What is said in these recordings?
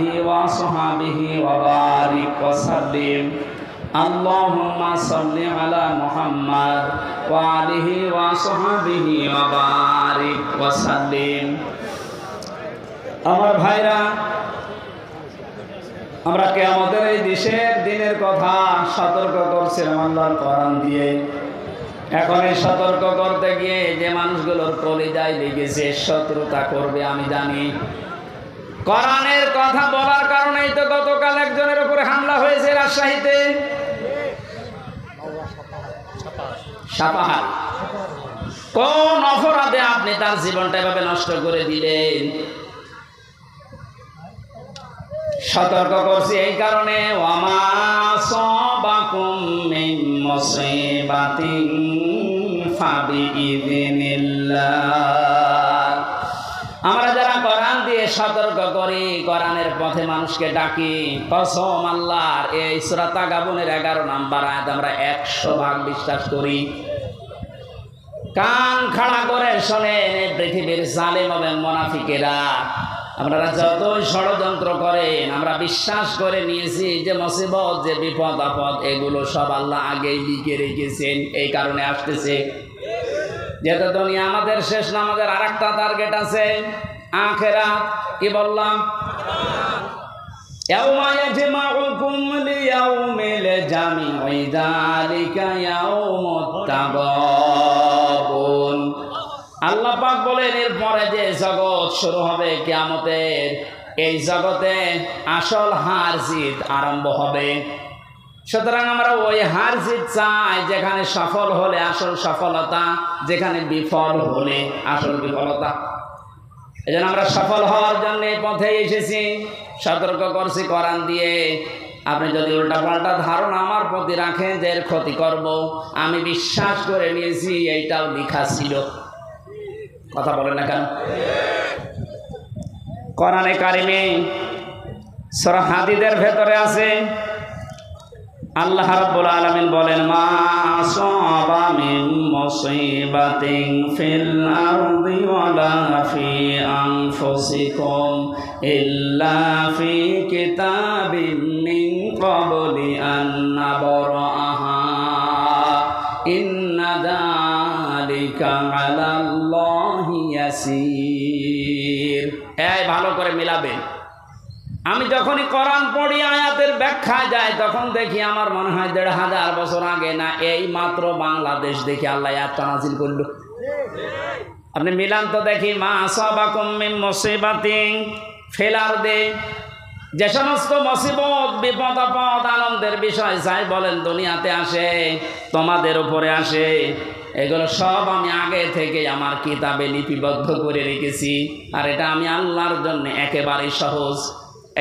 আলিহি ওয়া সাহবিহি ওয়া বারিক ওয়া সাল্লিম। আল্লাহুম্মা সাল্লি আলা মুহাম্মাদ ওয়া আলিহি ওয়া সাহবিহি ওয়া বারিক ওয়া সাল্লিম। আমার ভাইরা, আমরা কিয়ামতের এই দিনের কথা সতর্ক করছিলাম আল্লাহর কোরআন দিয়ে। এখন এই সতর্ক করতে গিয়ে যে মানুষগুলোর কলিজায় লেগেছে শত্রুতা করবে আমি জানি। কোরআনের কথা বলার কারণেই তো গতকাল একজনের উপরে হামলা হয়েছে রাজশাহীতে। সাপাহার কোন অপরাধে আপনি তার জীবনটা এভাবে নষ্ট করে দিলেন? সতর্ক করছি এই কারণে, ওয়ামা সাবাকুম মিন মুসিবাতিন ফাবিইযনিল্লাহ। আমরা যারা কোরআন দিয়ে সতর্ক করি, কোরআনের পথে মানুষকে ডাকি, কসম আল্লাহর, এই সূরা তাগাবুনের 11 নম্বর আয়াত আমরা 100 ভাগ বিশ্বাস করি। কান খাড়া করে শোনেন, এই পৃথিবীর জালেম এবং মুনাফিকেরা আপনারা যতই ষড়যন্ত্র করেন, আমরা বিশ্বাস করে নিয়েছি যে মুসিবত, যে বিপদ আপদ, এগুলো সব আল্লাহ আগেই লিখে রেখেছেন। এই কারণে আসতেছে। যেহেতু দুনিয়া আমাদের শেষ না, আমাদের আর একটা টার্গেট আছে, আখিরাত। কি বললাম? ইয়াউমা ইয়াজমাউকুম লিয়াউমিল জামি'i যালিকা ইয়াউমুত তাগাবুন। আল্লাহ পাক বলেন, এরপরে যে জগৎ শুরু হবে কিয়ামতের, এই জগতে আসল হার জিত আরম্ভ হবে। সুতরাং আমরা ওই হার জিত চাই যেখানে সফল হলে আসল সফলতা, যেখানে বিফল হলে আসল বিফলতা। এই জন্য আমরা সফল হওয়ার জন্য এই পথে এসেছি। সতর্ক করছি কোরআন দিয়ে। আপনি যদি উল্টাপাল্টা ধারণা আমার প্রতি রাখেন যে এর ক্ষতি করব, আমি বিশ্বাস করে নিয়েছি এইটাও লেখা ছিল। কথা বলেন না কেন? কোরআনে কারিমে সূরা হাদীদের ভেতরে আছে, আল্লাহ রাব্বুল আলামিন বলেন, মা আসাবা মিন মুসিবাতিন ফিল আরদি ওয়ালা ফি আনফুসিকুম ইল্লা ফি কিতাবিন মিন ক্বাবলি আন নাবরাহা ইন্না যালিকা আলাল্লাহি ইয়াসির। এই ভালো করে মিলাবেন। আমি যখনই কোরআন পড়ি, আয়াতের ব্যাখ্যা যায়, তখন দেখি আমার মনে হয় 1500 বছর আগে না, এই মাত্র বাংলাদেশ দেখি আল্লাহ আয়াতটা নাযিল করলো। আপনি মিলান তো দেখি, মা আসাবাকুম মিন মুসিবাতিন ফিল আরদি, যে সমস্ত মুসিবত, বিপদ আপদ, আনন্দের বিষয় যাই বলেন দুনিয়াতে আসে, তোমাদের উপরে আসে, এগুলো সব আমি আগে থেকে আমার কিতাবে লিপিবদ্ধ করে রেখেছি। আর এটা আমি আল্লাহর জন্য একেবারেই সহজ।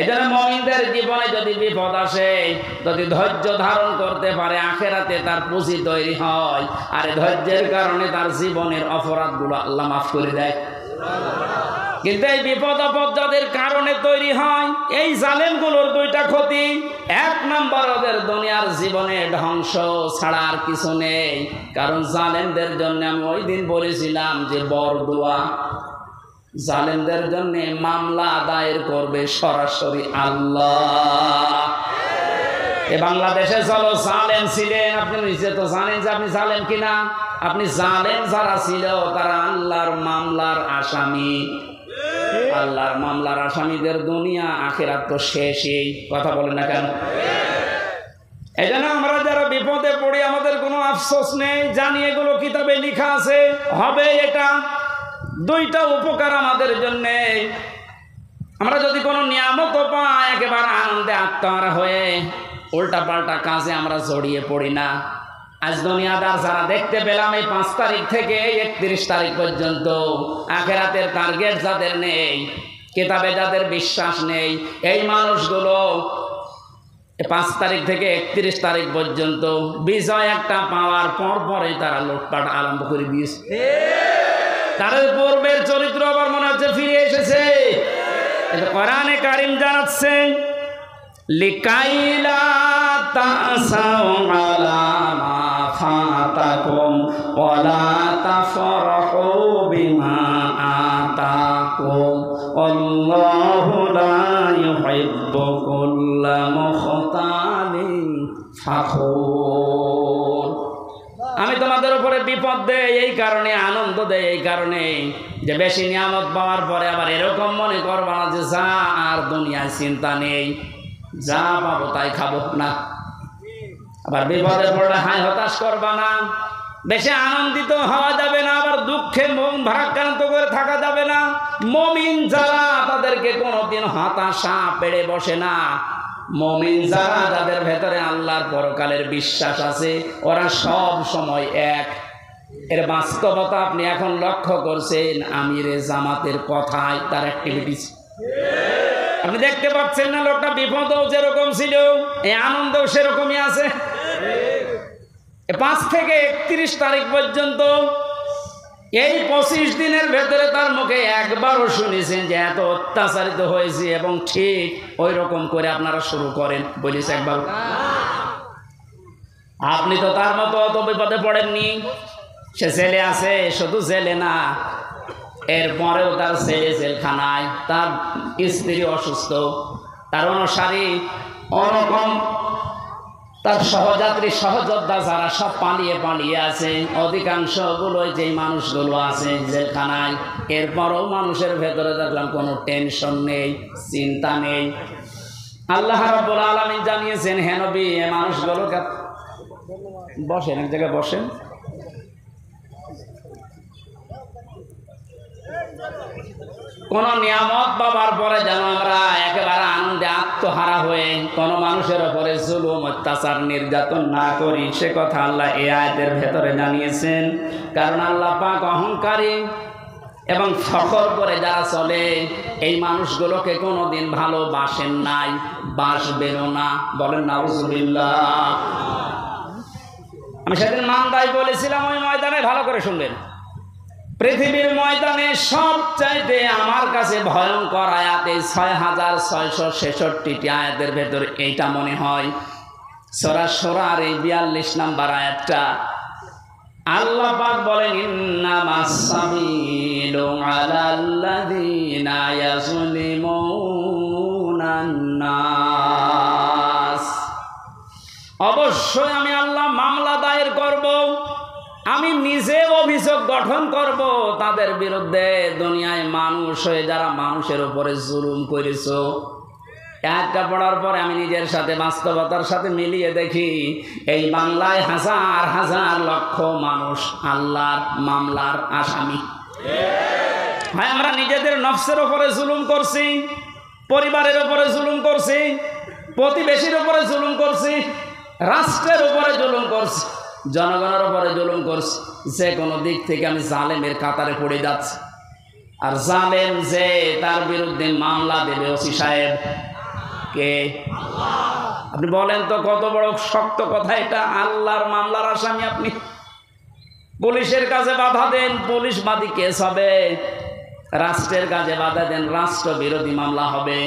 এই জন্য মুমিনদের জীবনে যদি বিপদ আসে, যদি ধৈর্য ধারণ করতে পারে, আখিরাতে তার পুঁজি তৈরি হয়। আর ধৈর্যের কারণে তার জীবনের অপরাধগুলো আল্লাহ মাফ করে দেয়। কিন্তু এই বিপদ আপদ যাদের কারণে তৈরি হয়, এই জালেমগুলোর দুইটা ক্ষতি। 1 নম্বর, ওদের দুনিয়ার জীবনে ধ্বংস ছাড়া আর কিছু নেই। কারণ জালেমদের জন্য আমি ওই দিন বলেছিলাম যে বরদোয়া, জালেমদের জন্য মামলা দায়ের করবে সরাসরি আল্লাহ। এ বাংলাদেশে চলো জালেম ছিলেন, আপনি নিজে তো জানেন যে আপনি জালেম কিনা। আপনি জালেম যারা ছিল তারা আল্লাহর মামলার আসামি। আল্লাহর মামলার আসামিদের দুনিয়া আখিরাত তো শেষই। কথা বলেন না কেন? এই জন্য আমরা যারা বিপদে পড়ি, আমাদের কোনো আফসোস নেই, জানি এগুলো কিতাবে লেখা আছে, হবে এটা। দুইটা উপকার আমাদের জন্য। আমরা যদি কোনো নিয়ামত পাই, একেবারে আনন্দে আত্মহারা হয়ে উল্টা পাল্টা কাজে আমরা জড়িয়ে পড়ি না। আজ দুনিয়াদার যারা দেখতে পেলাম, এই 5 তারিখ থেকে 31 তারিখ পর্যন্ত আখিরাতের টার্গেট যাদের নেই, কিতাবে যাদের বিশ্বাস নেই, এই মানুষগুলো 5 তারিখ থেকে 31 তারিখ পর্যন্ত বিজয় একটা পাওয়ার পর পরে তারা লুটপাট আরম্ভ করে দিয়েছে। তাদের পূর্বের চরিত্র আবার মনে হচ্ছে ফিরে এসেছে। কোরআনে কারিম জানাচ্ছে, লিকাইলা তাসাউ আলা মা ফাতাকুম ওয়ালা তাফরাহু বিমা আতাকুম আল্লাহু লা ইউহিব্বু কুল্লা মুখতালিন ফাখুর। আমি তোমাদের উপরে বিপদ দেই এই কারণে, আনন্দ দেই এই কারণে যে বেশি নিয়ামত পাওয়ার পরে আবার এরকম মনে করবা না যে যা আর দুনিয়ায় চিন্তা নেই, যা পাবো তাই খাবো না। আবার বিপদে পড়লে হাই হতাশ করবা না। বেশি আনন্দিত হওয়া যাবে না, আবার দুঃখে মন ভারাক্রান্ত করে থাকা যাবে না। মুমিন যারা তাদেরকে কোনোদিন হতাশা পেড়ে বসে না। মুমিন যারা, যাদের ভেতরে আল্লাহর পরকালের বিশ্বাস আছে, ওরা সব সময় এক। এর বাস্তবতা আপনি এখন লক্ষ্য করছেন আমিরে জামাতের কথায়, তার অ্যাক্টিভিটিস আপনি দেখতে পাচ্ছেন না। লোকটা বিপদও যেরকম ছিল, এই আনন্দও সেরকমই আছে। 5 থেকে 31 তারিখ পর্যন্ত এই 25 দিনের ভেতরে তার মুখে একবারও শুনেছেন যে এত অত্যাচারিত হয়েছে, এবং ঠিক ওই রকম করে আপনারা শুরু করেন বলিস একবার। আপনি তো তার মতো অত বিপদে পড়েননি। সে জেলে আছে, শুধু জেলে না, এরপরেও তার ছেলে জেলখানায়, তার স্ত্রী অসুস্থ, তার অনুসারী ওরকম, তার সহযাত্রী সহযোদ্ধা যারা সব পালিয়ে আছে, অধিকাংশগুলোই যেই মানুষগুলো আছে জেলখানায়। এরপরও মানুষের ভেতরে দেখলাম কোনো টেনশন নেই, চিন্তা নেই। আল্লাহ রাব্বুল আলামিন জানিয়েছেন, হে নবী, এই মানুষগুলোকে বসেন, এক জায়গায় বসেন। কোন নিয়ামত পাবার পরে যেন আমরা একেবারে আনন্দে আত্মহারা হয়ে কোনো মানুষের উপরে জুলুম, অত্যাচার, নির্যাতন না করি, সে কথা আল্লাহ এই আয়াতের ভেতরে জানিয়েছেন। কারণ আল্লাহ পাক অহংকারী এবং ফখর করে যারা চলে, এই মানুষগুলোকে কোনোদিন ভালোবাসেন নাই, বাসবেনও না। বলেন নাউজুবিল্লাহ। আমি সেদিন মান্দায় বলেছিলাম, ওই ময়দানে ভালো করে শুনবেন, পৃথিবীর ময়দানে সবচাইতে আমার কাছে ভয়ঙ্কর আয়াত এই 6666টি আয়াতের ভেতর এইটা মনে হয়। সূরা শূরার এই 42 নম্বর আয়াতটা আল্লাহ পাক বলেন, ইন্নামাস সাবিলু আলাল্লাযীনা ইয়াযলিমুনান নাস। অবশ্যই আমি আল্লাহ মামলা দায়ের করব, আমি নিজে অভিযোগ গঠন করব তাদের বিরুদ্ধে। দুনিয়ায় মানুষ হয়ে যারা মানুষের উপরে জুলুম করেছো, একটা পড়ার পরে আমি নিজের সাথে বাস্তবতার সাথে মিলিয়ে দেখি এই বাংলায় হাজার হাজার লক্ষ মানুষ আল্লাহর মামলার আসামি। ভাই, আমরা নিজেদের নফসের উপরে জুলুম করছি, পরিবারের উপরে জুলুম করছি, প্রতিবেশীর উপরে জুলুম করছি, রাষ্ট্রের উপরে জুলুম করছি, জনগণের উপরে জুলুম করছি। যে কোনো দিক থেকে আমি জালেমের কাতারে পড়ে যাচ্ছি। আর জালেম যে, তার বিরুদ্ধে মামলা দেবে ওসি সাহেব কে? আপনি বলেন তো, কত বড় শক্ত কথা এটা। আল্লাহর মামলার আসামি আপনি। পুলিশের কাছে বাধা দেন, পুলিশ বাদী কেস হবে। রাষ্ট্রের কাজে বাধা দেন, রাষ্ট্র বিরোধী মামলা হবে।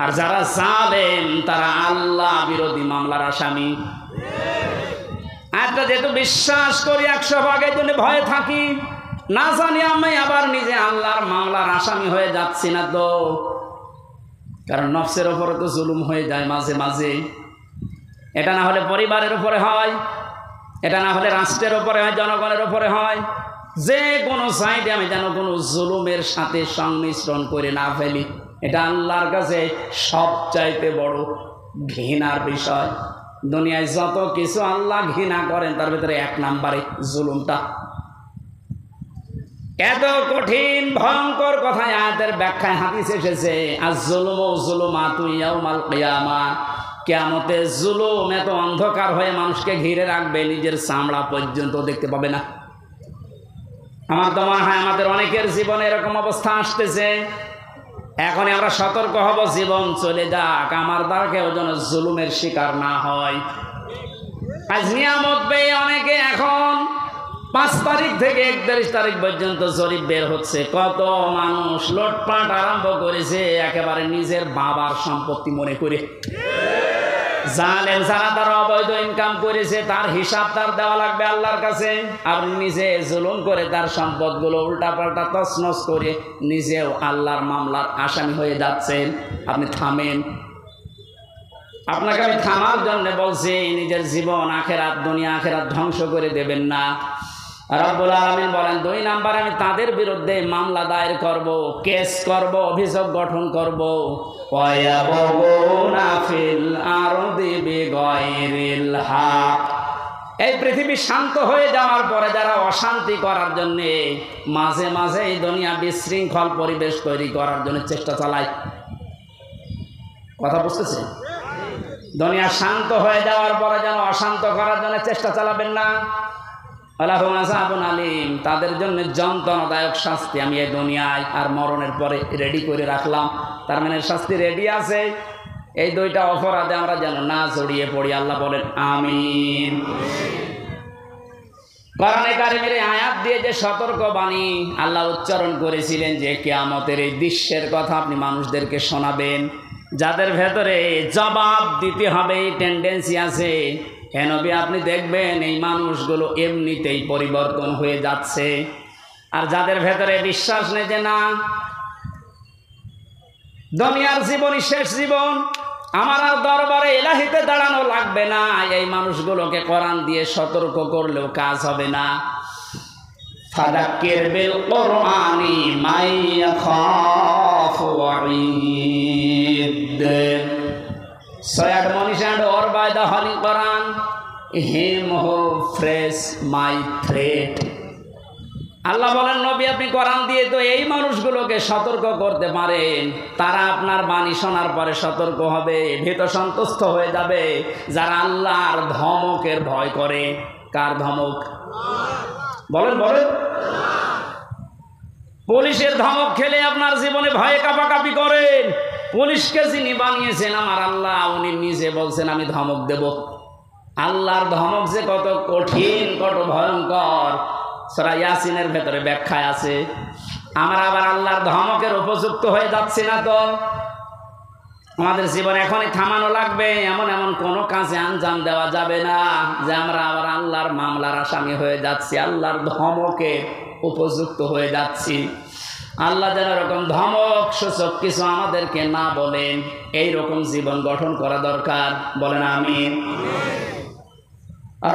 আর যারা জালেম তারা আল্লাহ বিরোধী মামলার আসামি। একটা যেহেতু বিশ্বাস করি 100 ভাগের জন্য ভয়ে থাকি, না জানি আমি আবার নিজে আল্লাহর মামলার আসামি হয়ে যাচ্ছি না তো। কারণ নফসের উপরে তো জুলুম হয়ে যায় মাঝে মাঝে। এটা না হলে পরিবারের উপরে হয়, এটা না হলে রাষ্ট্রের উপরে হয়, জনগণের উপরে হয়। যে কোনো সাইডে আমি যেন কোনো জুলুমের সাথে সংমিশ্রণ করে না ফেলি, এটা আল্লাহর কাছে সবচাইতে বড় ঘৃণার বিষয়। দুনিয়ায় যত কিছু আল্লাহ ঘৃণা করেন তার ভিতরে 1 নম্বরে জুলুমটা। এত কঠিন ভয়ঙ্কর কথা আয়াতের ব্যাখ্যায় হাদিসে এসেছে, আয-যুলমু যুলুমাতু ইয়াউমাল কিয়ামা। কিয়ামতে জুলুম এত অন্ধকার হয়ে মানুষকে ঘিরে রাখবে, নিজের চামড়া পর্যন্ত দেখতে পাবে না। আমার তো মনে হয় আমাদের অনেকের জীবনে এরকম অবস্থা আসতেছে। এখনই আমরা সতর্ক হব, জীবন চলে যাক, আমার দ্বারা কেউ যেন জুলুমের শিকার না হয়। আজ নিয়ামত পেয়ে অনেকে এখন 5 তারিখ থেকে 31 তারিখ পর্যন্ত জরিপ বের হচ্ছে, কত মানুষ লুটপাট আরম্ভ করেছে একেবারে নিজের বাবার সম্পত্তি মনে করে। জালেম ছাড়া তারা অবৈধ ইনকাম করেছে, তার হিসাব তার দেওয়া লাগবে আল্লাহর কাছে। আপনি নিজে জুলুম করে তার সম্পদগুলো উল্টাপাল্টা তছনছ করে নিজেও আল্লাহর মামলার আসামি হয়ে যাচ্ছেন। আপনি থামেন। আপনাকে আমি থামার জন্য বলছি, নিজের জীবন আখেরাত দুনিয়া আখেরাত ধ্বংস করে দেবেন না। রব্বুল আলামিন বলেন 2 নাম্বার, আমি তাদের বিরুদ্ধে মামলা দায়ের করব, কেস করব, অভিযোগ গঠন করব। ওয়ায়াবগুনা ফিল আরদি বিগাইরিল হক। এই পৃথিবী শান্ত হয়ে যাওয়ার পরে যারা অশান্তি করার জন্য মাঝে মাঝে এই দুনিয়া বিশৃঙ্খল পরিবেশ তৈরি করার জন্য চেষ্টা চালায়, কথা বুঝতেছেন? দুনিয়া শান্ত হয়ে যাওয়ার পরে যেন অশান্ত করার জন্য চেষ্টা চালাবেন না। আলাহুম আযাবুন আলীম, তাদের জন্য যন্ত্রণাদায়ক শাস্তি আমি এই দুনিয়ায় আর মরণের পরে রেডি করে রাখলাম। তার মানে শাস্তি রেডি আছে। এই 2টা অপরাধে আমরা যেন না জড়িয়ে পড়ি। আল্লাহ বলেন আমিন। কোরআনে কারিমের আয়াত দিয়ে যে সতর্কবাণী আল্লাহ উচ্চারণ করেছিলেন যে কিয়ামতের এই দৃশ্যের কথা আপনি মানুষদেরকে শোনাবেন, যাদের ভেতরে জবাব দিতে হবে এই টেন্ডেন্সি আছে, হে নবী আপনি দেখবেন এই মানুষগুলো এমনিতেই পরিবর্তন হয়ে যাচ্ছে। আর যাদের ভেতরে বিশ্বাস নেই যে না দুনিয়ার জীবনই শেষ জীবন, আমার আর দরবারে ইলাহিতে দাঁড়ানো লাগবে না, এই মানুষগুলোকে কোরআন দিয়ে সতর্ক করলেও কাজ হবে না। ফাদাক্কির বিল কুরআনি মান ইয়াখাফু ওয়াঈদ। So admonish and or by the Holy Quran, him who frees my threat. আল্লাহ বলেন নবী আপনি কোরআন দিয়ে তো এই মানুষগুলোকে সতর্ক করতে পারেন, তারা আপনার বাণী শোনার পরে সতর্ক হবে, ভীত সন্তুষ্ট হয়ে যাবে, যারা আল্লাহর ধমকের ভয় করে। কার ধমক? বলেন বলেন। পুলিশের ধমক খেলে আপনার জীবনে ভয়ে কাঁপাকাঁপি করেন। পুলিশকে যিনি বানিয়েছেন আমার আল্লাহ, উনি নিজে বলছেন আমি ধমক দেব। আল্লাহর ধমক যে কত কঠিন, কত ভয়ঙ্কর, সূরা ইয়াসিনের ভেতরে ব্যাখ্যায় আছে। আমরা আবার আল্লাহর ধমকের উপযুক্ত হয়ে যাচ্ছি না তো? আমাদের জীবন এখনই থামানো লাগবে। এমন এমন কোনো কাজে আঞ্জাম দেওয়া যাবে না যে আমরা আবার আল্লাহর মামলার আসামি হয়ে যাচ্ছি, আল্লাহর ধমকে উপযুক্ত হয়ে যাচ্ছি। আল্লাহ যেন এরকম ধমক সূচক কিছু আমাদেরকে না বলেন, এইরকম জীবন গঠন করা দরকার। বলেন আমিন।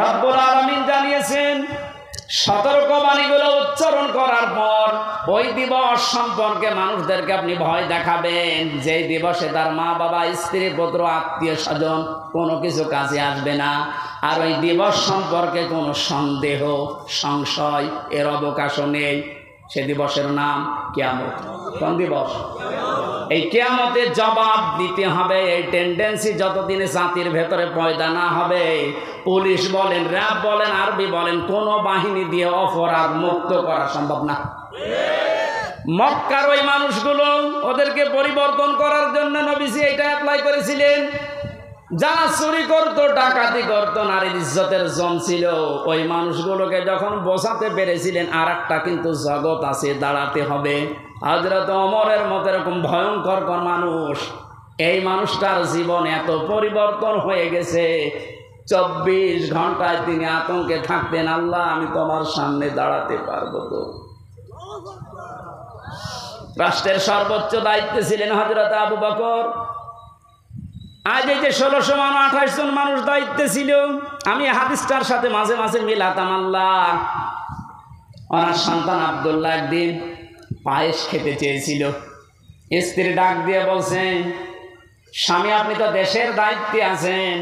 রব্বুল আলামিন জানিয়েছেন সতর্কবাণীগুলো উচ্চারণ করার পর ওই দিবস সম্পর্কে মানুষদেরকে আপনি ভয় দেখাবেন, যেই দিবসে তার মা বাবা স্ত্রী পুত্র আত্মীয় স্বজন কোনো কিছু কাজে আসবে না। আর ওই দিবস সম্পর্কে কোনো সন্দেহ সংশয় এর অবকাশও নেই। সে দিবসের নাম কিয়ামত। কোন দিবস? এই কিয়ামতে জবাব দিতে হবে। এই টেন্ডেন্সি যতদিনে জাতির ভেতরে পয়দা না হবে, পুলিশ বলেন, র্যাব বলেন, আরবি বলেন, কোনো বাহিনী দিয়ে অপরাধ মুক্ত করা সম্ভব না। মক্কার ওই মানুষগুলো, ওদেরকে পরিবর্তন করার জন্য নবীজি এটা অ্যাপ্লাই করেছিলেন। যারা চুরি করতো, ডাকাতি করতো, নারীর ইজ্জতের জম ছিল, ওই মানুষগুলোকে যখন বোঝাতে পেরেছিলেন আর একটা কিন্তু জগৎ আছে, দাঁড়াতে হবে। হযরত ওমরের মতো এরকম ভয়ঙ্কর মানুষ, এই মানুষটার জীবন এত পরিবর্তন হয়ে গেছে, 24 ঘন্টায় তিনি আতঙ্কে থাকতেন, আল্লাহ আমি তোমার সামনে দাঁড়াতে পারবো তো? রাষ্ট্রের সর্বোচ্চ দায়িত্বে ছিলেন হযরত আবু বকর। আজ এই যে 1628 জন মানুষ দায়িত্বে ছিল, আমি হাদিসটার সাথে মাঝে মাঝে মিলাতাম। আল্লাহ, ওনার সন্তান আব্দুল্লাহ একদিন পায়েস খেতে চেয়েছিল। স্ত্রী ডাক দিয়ে বলছেন, স্বামী আপনি তো দেশের দায়িত্বে আছেন,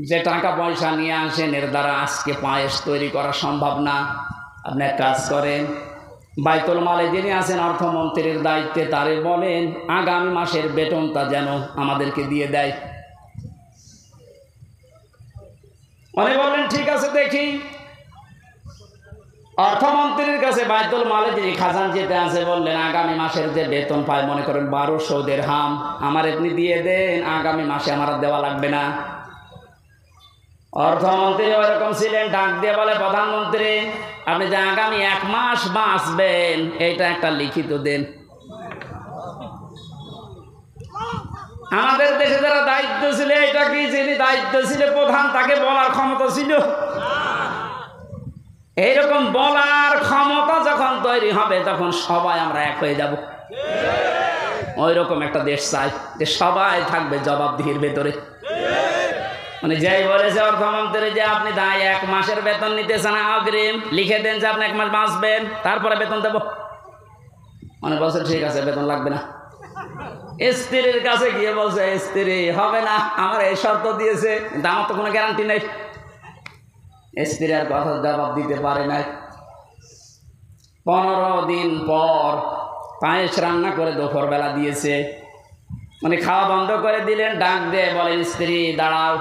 যে টাকা পয়সা নিয়ে আসেন এর দ্বারা আজকে পায়েস তৈরি করা সম্ভব না। আপনি এক কাজ করেন, বাইতুল মালে যিনি আছেন অর্থমন্ত্রীর দায়িত্বে, তারে বলেন আগামী মাসের বেতনটা যেন আমাদেরকে দিয়ে দেয়। উনি বললেন ঠিক আছে দেখি। অর্থমন্ত্রীর কাছে বাইতুল মালে যিনি খাজানচিতে আছে বললেন আগামী মাসের যে বেতন পায়, মনে করেন 1200 দিরহাম, আমার আপনি দিয়ে দেন, আগামী মাসে আমার দেওয়া লাগবে না। অর্থমন্ত্রী ওরকম ছিলেন, ডাক দিয়ে বলে প্রধানমন্ত্রী আপনি যে আগামী 1 মাস বাঁচবেন এইটা একটা লিখিত দেন। আমাদের দেশে যারা দায়িত্ব ছিল, এটা কি যিনি দায়িত্ব ছিল প্রধান, তাকে বলার ক্ষমতা ছিল? এইরকম বলার ক্ষমতা যখন তৈরি হবে তখন সবাই আমরা এক হয়ে যাব। ওই রকম একটা দেশ চাই যে সবাই থাকবে জবাবদিহির ভেতরে। মানে যাই বলেছে অর্থমন্ত্রী যে আপনি তাই 1 মাসের বেতন নিতে চান অগ্রিম, লিখে দেন যে আপনি 1 মাস বাঁচবেন, তারপরে বেতন দেব। মানে বলছে ঠিক আছে, বেতন লাগবে না। স্ত্রীর কাছে গিয়ে বলছে স্ত্রী হবে না, আমার এই শর্ত দিয়েছে, কিন্তু আমার তো কোনো গ্যারান্টি নেই। স্ত্রী আর কথা জবাব দিতে পারে নাই। 15 দিন পর পায়েস রান্না করে দুপুরবেলা দিয়েছে। মানে খাওয়া বন্ধ করে দিলেন, ডাক দিয়ে বলেন স্ত্রী দাঁড়াও,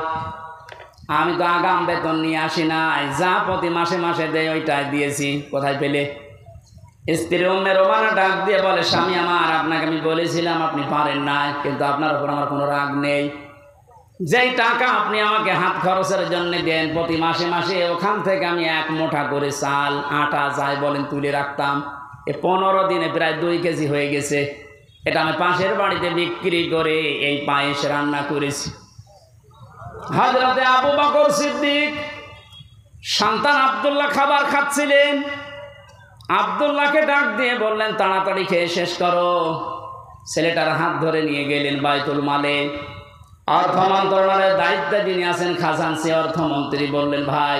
আমি তো আগাম বেতন নিয়ে আসি নাই, যা প্রতি মাসে মাসে দেয় ওইটাই দিয়েছি, কোথায় পেলে? স্ত্রী উম্মে রোমানা ডাক দিয়ে বলে স্বামী আমার, আপনাকে আমি বলেছিলাম আপনি পারেন নাই, কিন্তু আপনার উপর আমার কোনো রাগ নেই। যেই টাকা আপনি আমাকে হাত খরচের জন্য দেন প্রতি মাসে মাসে, ওখান থেকে আমি 1 মুঠা করে চাল আটা যাই বলেন তুলে রাখতাম। 15 দিনে প্রায় 2 কেজি হয়ে গেছে। এটা আমি পাশের বাড়িতে বিক্রি করে এই পায়েস রান্না করেছি। হযরতে আবু বকর সিদ্দিক সন্তান আব্দুল্লাহ খাবার খাচ্ছিলেন। আব্দুল্লাহকে ডাক দিয়ে বললেন তাড়াতাড়ি খেয়ে শেষ করো। ছেলেটার হাত ধরে নিয়ে গেলেন বাইতুল মালে। অর্থ মন্ত্রণালয়ের দায়িত্বে যিনি আছেন খাজানচি অর্থমন্ত্রী বললেন ভাই,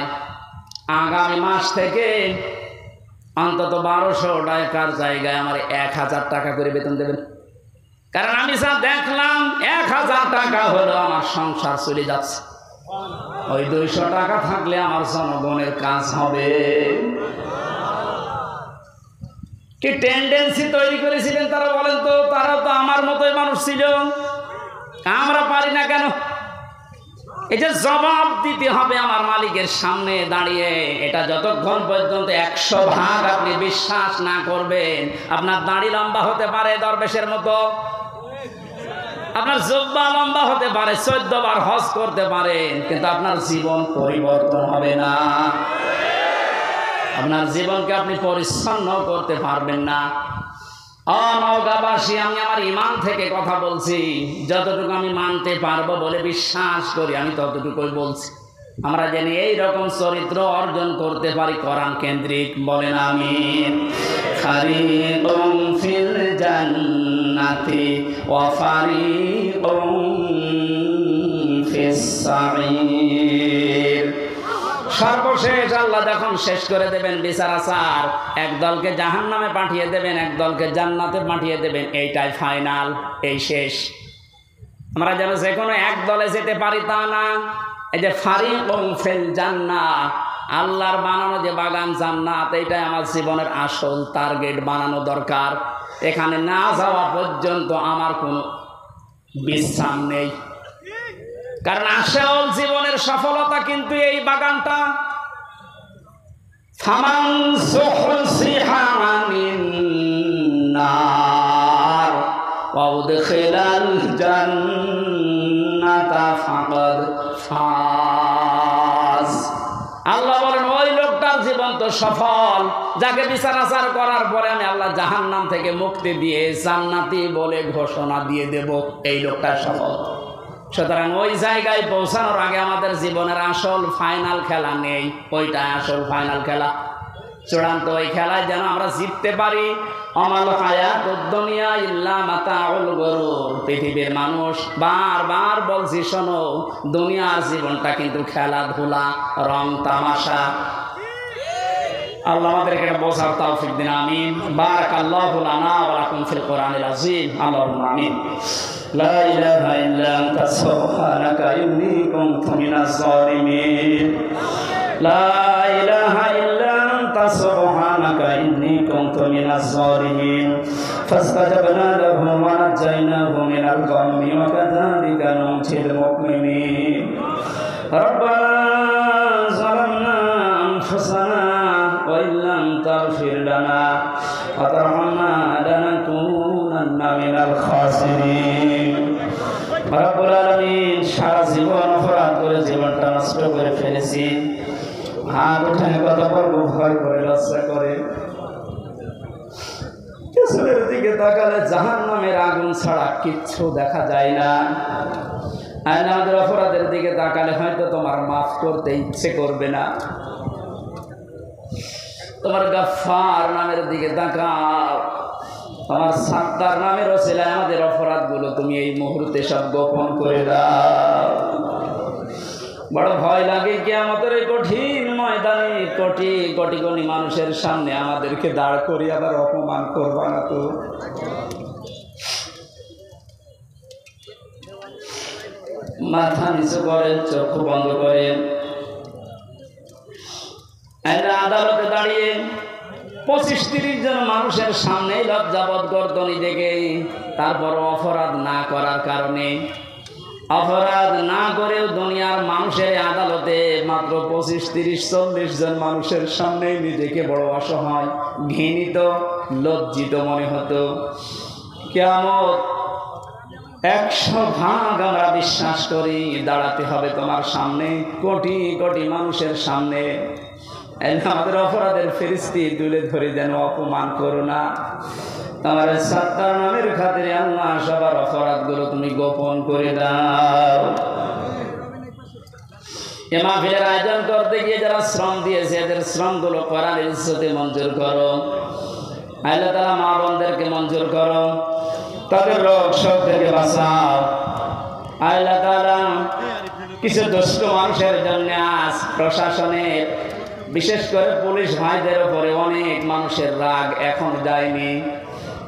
আগামী মাস থেকে অন্তত 1200 টাকার জায়গায় আমার 1000 টাকা করে বেতন দেবেন। কারণ আমি যা দেখলাম 1000 টাকা হলো আমার সংসার চলে যাচ্ছে, ওই 200 টাকা থাকলে আমার জনগণের কাজ হবে। কি টেন্ডেন্সি তৈরি করেছিলেন তারা বলেন তো? তারাও তো আমার মতোই মানুষ ছিল, আমরা পারি না কেন? এই যে জবাব দিতে হবে আমার মালিকের সামনে দাঁড়িয়ে, এটা যতক্ষণ পর্যন্ত 100 ভাগ আপনি বিশ্বাস না করবেন, আপনার দাড়ি লম্বা হতে পারে দরবেশের মতো, আপনার জুব্বা লম্বা হতে পারে, 14 বার হজ করতে পারেন, কিন্তু আপনার জীবন পরিবর্তন হবে না। আপনার জীবনকে আপনি পরিচ্ছন্ন করতে পারবেন না। নওগাঁবাসী, আমি আমার ইমান থেকে কথা বলছি, যতটুকু আমি মানতে পারবো বলে বিশ্বাস করি আমি ততটুকুই বলছি। আমরা যেন এইরকম চরিত্র অর্জন করতে পারি কোরআন কেন্দ্রিক, বলেন আমিন। ফারিকুম ফিল জান্নাতি ওয়া ফারিকুম ফিস সাঈর। সর্বশেষ আল্লাহ যখন শেষ করে দেবেন বিচার আচার, এক দলকে জাহান্নামে পাঠিয়ে দেবেন, এক দলকে জান্নাতে পাঠিয়ে দেবেন, এইটাই ফাইনাল, এই শেষ। আমরা যেন যে কোনো এক দলে যেতে পারি তা না। এই যে ফারিকুম ফিল জান্নাহ, আল্লাহর বানানো যে বাগান জান্নাত, এইটাই আমার জীবনের আসল টার্গেট বানানো দরকার। এখানে না যাওয়া পর্যন্ত আমার কোনো বিশ্রাম নেই, কারণ আসল জীবনের সফলতা কিন্তু এই বাগানটা। ফামান যুহজিহা আনিন নার ওয়া উদখিলাল জান্নাতা ফাকাদ ফাজ। আল্লাহ বলেন ওই লোকটার জীবন তো সফল, যাকে বিচার আচার করার পরে আমি আল্লাহ জাহান্নাম থেকে মুক্তি দিয়ে জান্নাতি বলে ঘোষণা দিয়ে দেব, এই লোকটা সফল। সুতরাং ওই জায়গায় পৌঁছানোর আগে আমাদের জীবনের আসল ফাইনাল খেলা নেই, ওইটা আসল ফাইনাল খেলা, চূড়ান্ত ওই খেলায় যেন আমরা জিততে পারি। আমাল হায়াতুদ দুনিয়া ইল্লা মাতাউল গুরুর। পৃথিবীর মানুষ বারবার বলছি শোনো, দুনিয়ার জীবনটা কিন্তু খেলাধুলা, রং তামাশা। আল্লাহ আমাদেরকে এটা বোঝার তৌফিক দিন, আমিন। বারাকাল্লাহু লানা ওয়া লাকুম ফিল কোরআনিল আযীম। আল্লাহুম্মা আমিন। লা ইলাহা ইল্লা আনতা সুবহানাকা ইন্নী কুনতু মিনাজ জালিমিন। লা ইলাহা ইল্লা আনতা সুবহানাকা ইন্নী কুনতু মিনাজ জালিমিন। ফাসতাজাবনা লাহু ওয়া নাজাইনাহু মিনাল গাম্মি ওয়া কাযালিকা নুনজিল মুমিনিন। রব্বানা যালামনা আনফুসানা ওয়া ইল্লাম তাগফির লানা ওয়া তারহামনা লানাকুনান্না মিনাল খাসিরিন। রব্বুল আলামিন, সারা জীবন অপরাধ করে জীবনটা নষ্ট করে ফেলেছি, হাত উঠে কথা বলবো ভয় করে, লজ্জা করে। রাসূলের দিকে তাকালে জাহান্নামের আগুন ছাড়া কিচ্ছু দেখা যায় না। আর আমাদের অপরাধের দিকে তাকালে হয়তো তোমার মাফ করতে ইচ্ছে করবে না। তোমার গাফফার নামের দিকে তাকাও, তোমার সাত্তার নামের ওসিলায় আমাদের অপরাধগুলো তুমি এই মুহূর্তে সব গোপন করে দাও। বড় ভয় লাগে কিয়ামতের এই কঠিন ময়দানে কোটি কোটি কোটি মানুষের সামনে আমাদেরকে দাঁড় করিয়ে আবার অপমান করবা না তো? মাথা নিচু করেন, চক্ষু বন্ধ করেন। আদালতে দাঁড়িয়ে 25-30 জন মানুষের সামনে লজ্জাবোধ গর্দনি দেখে, তারপর অপরাধ না করার কারণে, অপরাধ না করেও দুনিয়ার মানুষের আদালতে মাত্র 25-30-40 জন মানুষের সামনে নিজেকে বড় অসহায়, ঘৃণিত, লজ্জিত মনে হতো। কিয়ামত 100% আমরা বিশ্বাস করি দাঁড়াতে হবে তোমার সামনে, কোটি কোটি মানুষের সামনে। আমাদের অপরাধের ফেরেশতা তুলে ধরে যেন অপমান করো না। তোমার সাত্তার নামের খাতিরে আল্লাহ সবার অপরাধগুলো তুমি গোপন করে দাও। এই মাহফিলের আয়োজন করতে গিয়ে যারা শ্রম দিয়েছে এদের শ্রমগুলো কোরআনের ইজ্জতে মঞ্জুর করো। আল্লাহ তাআলা মা বোনদেরকে মঞ্জুর করো, তাদের রোগ শোক থেকে বাঁচাও। আল্লাহ তাআলা কিছু দুষ্ট মানুষের জন্য আজ প্রশাসনের, বিশেষ করে পুলিশ ভাইদের উপরে অনেক মানুষের রাগ এখন যায়নি।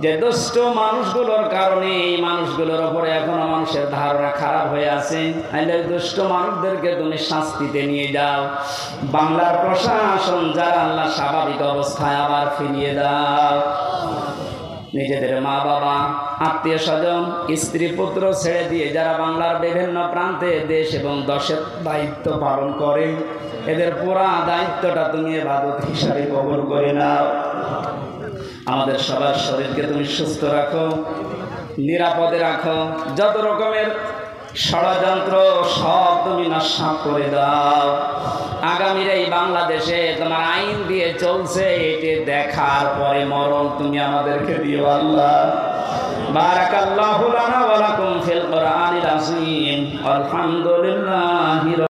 যে দুষ্ট মানুষগুলোর কারণে এই মানুষগুলোর উপরে এখনো মানুষের ধারণা খারাপ হয়ে আছে। এই দুষ্ট মানুষদেরকে তুমি শাস্তিতে নিয়ে যাও। বাংলার প্রশাসন যারা আল্লাহ স্বাভাবিক অবস্থায় আবার ফিরিয়ে দাও। নিজেদের মা বাবা, আত্মীয় স্বজন, স্ত্রী পুত্র ছেড়ে দিয়ে যারা বাংলার বিভিন্ন প্রান্তে দেশ এবং দেশের দায়িত্ব পালন করে, এদের পুরা দায়িত্বটা তুমি ইবাদত হিসাবে কবুল করে নাও। আমাদের সবার শরীরকে তুমি সুস্থ রাখো, নিরাপদে রাখো। যত রকমের ষড়যন্ত্র সব তুমি নস্যাৎ করে দাও। আগামীর এই বাংলাদেশে তোমার আইন দিয়ে চলছে, এটি দেখার পরে মরণ তুমি আমাদেরকে দিও আল্লাহ। বারাকাল্লাহু লানা ওয়া লাকুম ফিল কোরআনিল আযীম। আলহামদুলিল্লাহি।